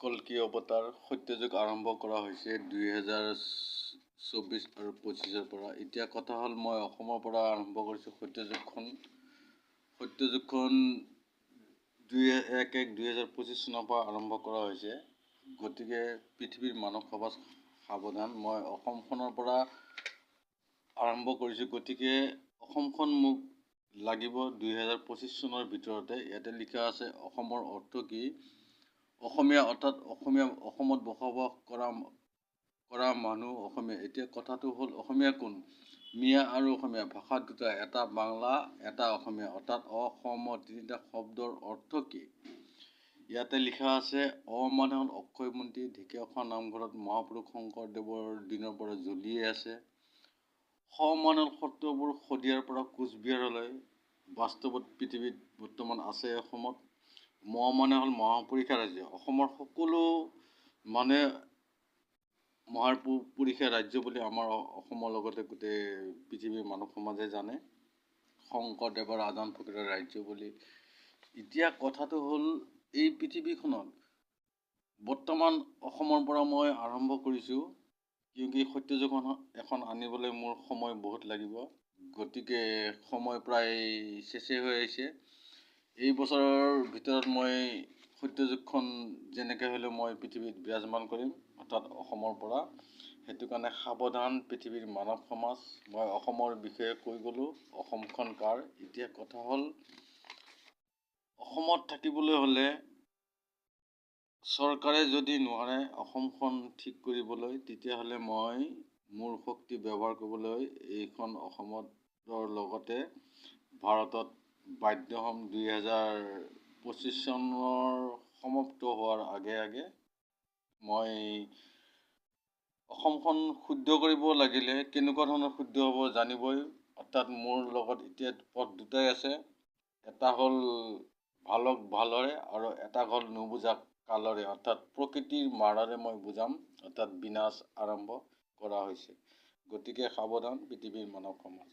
কল্কি অৱতাৰ সত্যযুগ আৰম্ভ কৰা হৈছে 2024 আৰু 25ৰ পৰা। এতিয়া কথা হ'ল মই অসমৰ পৰা আৰম্ভ কৰিছোঁ সত্যযুগখন। সত্যযুগখন 1/1/2025 চনৰ পৰা আৰম্ভ কৰা হৈছে। গতিকে পৃথিৱীৰ মানৱ সমাজ সাৱধান। মই অসমখনৰ পৰা আৰম্ভ কৰিছোঁ। গতিকে অসমখন মোক লাগিব 2025 চনৰ ভিতৰতে। ইয়াতে লিখা আছে অসমৰ অৰ্থ কি? অসমীয়া অৰ্থাৎ অসমত বসবাস কৰা মানুহ অসমীয়া। এতিয়া কথাটো হ'ল অসমীয়া কোন? মিয়া আৰু অসমীয়া ভাষা দুটা, এটা বাংলা এটা অসমীয়া, অৰ্থাৎ অসমৰ তিনিটা শব্দৰ অৰ্থ কি? ইয়াতে লিখা আছে মানে হ'ল অক্ষয় মন্ত্ৰী। ঢেকীয়াখোৱা নামঘৰত মহাপুৰুষ শংকৰদেৱৰ দিনৰ পৰা জ্বলিয়ে আছে। মানে হ'ল সত্ৰবোৰ শদিয়াৰ পৰা কোচবিহাৰলৈ। বাস্তৱত পৃথিৱীত বৰ্তমান আছে অসমত। মানে হ'ল মহাপুৰুষীয়া ৰাজ্য। অসমৰ সকলো মানে মহাপুৰুষীয়া ৰাজ্য বুলি আমাৰ অসমৰ লগতে গোটেই পৃথিৱীৰ মানৱ সমাজে জানে। শংকৰদেৱৰ আজান ফকীৰৰ ৰাজ্য বুলি। এতিয়া কথাটো হ'ল এই পৃথিৱীখনত বৰ্তমান অসমৰ পৰা মই আৰম্ভ কৰিছোঁ। কিয়কি সত্যযুগ এখন আনিবলৈ মোৰ সময় বহুত লাগিব। গতিকে সময় প্ৰায় চেচেই হৈ আহিছে। এই বছৰৰ ভিতৰত মই সত্যযুগখন যেনেকৈ হ'লেও মই পৃথিৱীত বিৰাজমান কৰিম, অৰ্থাৎ অসমৰ পৰা। সেইটো কাৰণে সাৱধান পৃথিৱীৰ মানৱ সমাজ। মই অসমৰ বিষয়ে কৈ গ'লোঁ। অসমখন কাৰ? এতিয়া কথা হ'ল অসমত থাকিবলৈ হ'লে চৰকাৰে যদি নোৱাৰে অসমখন ঠিক কৰিবলৈ, তেতিয়াহ'লে মই মোৰ শক্তি ব্যৱহাৰ কৰিবলৈ এইখন অসমৰ লগতে ভাৰতত বাধ্য হ'ম। 2025 চনৰ সমাপ্ত হোৱাৰ আগে আগে মই অসমখন শুদ্ধ কৰিব লাগিলে কেনেকুৱা ধৰণৰ শুদ্ধ হ'ব জানিবই। অৰ্থাৎ মোৰ লগত এতিয়া পথ দুটাই আছে। এটা হ'ল ভালক ভালৰে আৰু এটা হ'ল নুবুজা কালৰে, অৰ্থাৎ প্ৰকৃতিৰ মাৰাৰে মই বুজাম, অৰ্থাৎ বিনাশ আৰম্ভ কৰা হৈছে। গতিকে সাৱধান পৃথিৱীৰ মানৱ সমাজ।